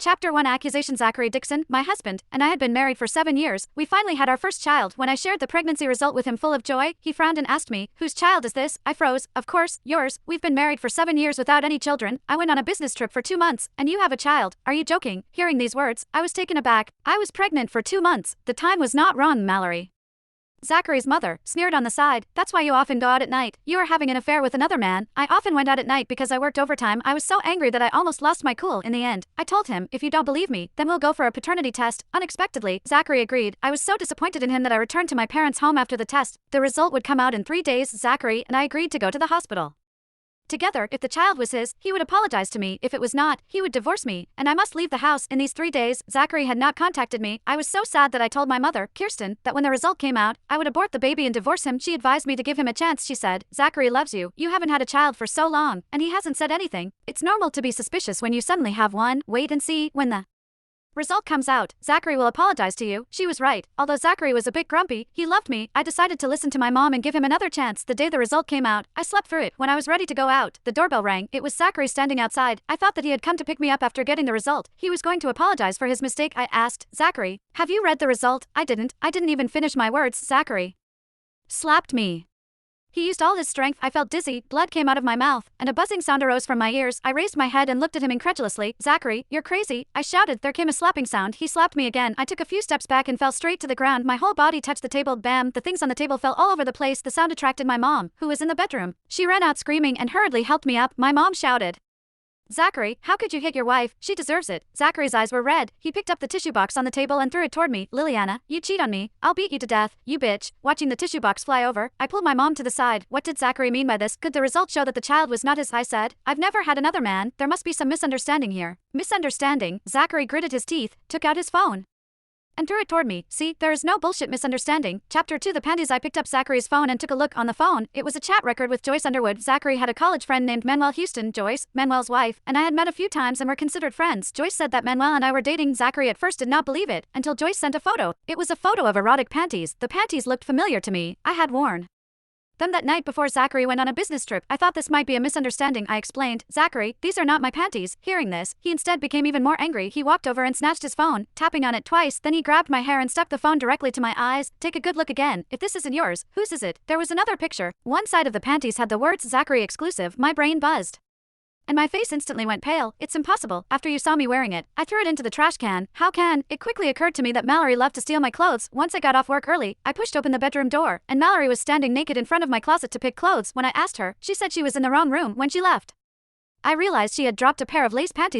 Chapter 1 Accusation. Zachary Dixon, my husband, and I had been married for 7 years. We finally had our first child. When I shared the pregnancy result with him full of joy, he frowned and asked me, "Whose child is this?" I froze. "Of course, yours. We've been married for 7 years without any children. I went on a business trip for 2 months, and you have a child. Are you joking?" Hearing these words, I was taken aback. I was pregnant for 2 months. The time was not wrong, Mallory. Zachary's mother sneered on the side. "That's why you often go out at night. You are having an affair with another man." I often went out at night because I worked overtime. I was so angry that I almost lost my cool in the end. I told him, "If you don't believe me, then we'll go for a paternity test." Unexpectedly, Zachary agreed. I was so disappointed in him that I returned to my parents' home after the test. The result would come out in 3 days. Zachary and I agreed to go to the hospital together. If the child was his, he would apologize to me. If it was not, he would divorce me, and I must leave the house. In these 3 days, Zachary had not contacted me. I was so sad that I told my mother, Kirsten, that when the result came out, I would abort the baby and divorce him. She advised me to give him a chance. She said, "Zachary loves you. You haven't had a child for so long, and he hasn't said anything. It's normal to be suspicious when you suddenly have one. Wait and see. When the result comes out, Zachary will apologize to you." She was right. Although Zachary was a bit grumpy, he loved me. I decided to listen to my mom and give him another chance. The day the result came out, I slept through it. When I was ready to go out, the doorbell rang. It was Zachary standing outside. I thought that he had come to pick me up after getting the result. He was going to apologize for his mistake. I asked, "Zachary, have you read the result?" I didn't even finish my words. Zachary slapped me. He used all his strength. I felt dizzy, blood came out of my mouth, and a buzzing sound arose from my ears. I raised my head and looked at him incredulously. "Zachary, you're crazy," I shouted. There came a slapping sound. He slapped me again. I took a few steps back and fell straight to the ground. My whole body touched the table. Bam! The things on the table fell all over the place. The sound attracted my mom, who was in the bedroom. She ran out screaming and hurriedly helped me up. My mom shouted, "Zachary, how could you hit your wife? She deserves it." Zachary's eyes were red. He picked up the tissue box on the table and threw it toward me. "Liliana, you cheat on me. I'll beat you to death, you bitch." Watching the tissue box fly over, I pulled my mom to the side. What did Zachary mean by this? Could the result show that the child was not his? I said, "I've never had another man. There must be some misunderstanding here." Misunderstanding? Zachary gritted his teeth, took out his phone, and threw it toward me. "See, there is no bullshit misunderstanding." Chapter 2 The panties. I picked up Zachary's phone and took a look on the phone. It was a chat record with Joyce Underwood. Zachary had a college friend named Manuel Houston. Joyce, Manuel's wife, and I had met a few times and were considered friends. Joyce said that Manuel and I were dating. Zachary at first did not believe it, until Joyce sent a photo. It was a photo of erotic panties. The panties looked familiar to me. I had worn them that night before Zachary went on a business trip. I thought this might be a misunderstanding. I explained, "Zachary, these are not my panties." Hearing this, he instead became even more angry. He walked over and snatched his phone, tapping on it twice. Then he grabbed my hair and stuck the phone directly to my eyes. "Take a good look again. If this isn't yours, whose is it?" There was another picture. One side of the panties had the words Zachary exclusive. My brain buzzed, and my face instantly went pale. "It's impossible. After you saw me wearing it." I threw it into the trash can. "How can?" It quickly occurred to me that Mallory loved to steal my clothes. Once I got off work early, I pushed open the bedroom door, and Mallory was standing naked in front of my closet to pick clothes. When I asked her, she said she was in the wrong room. When she left, I realized she had dropped a pair of lace panties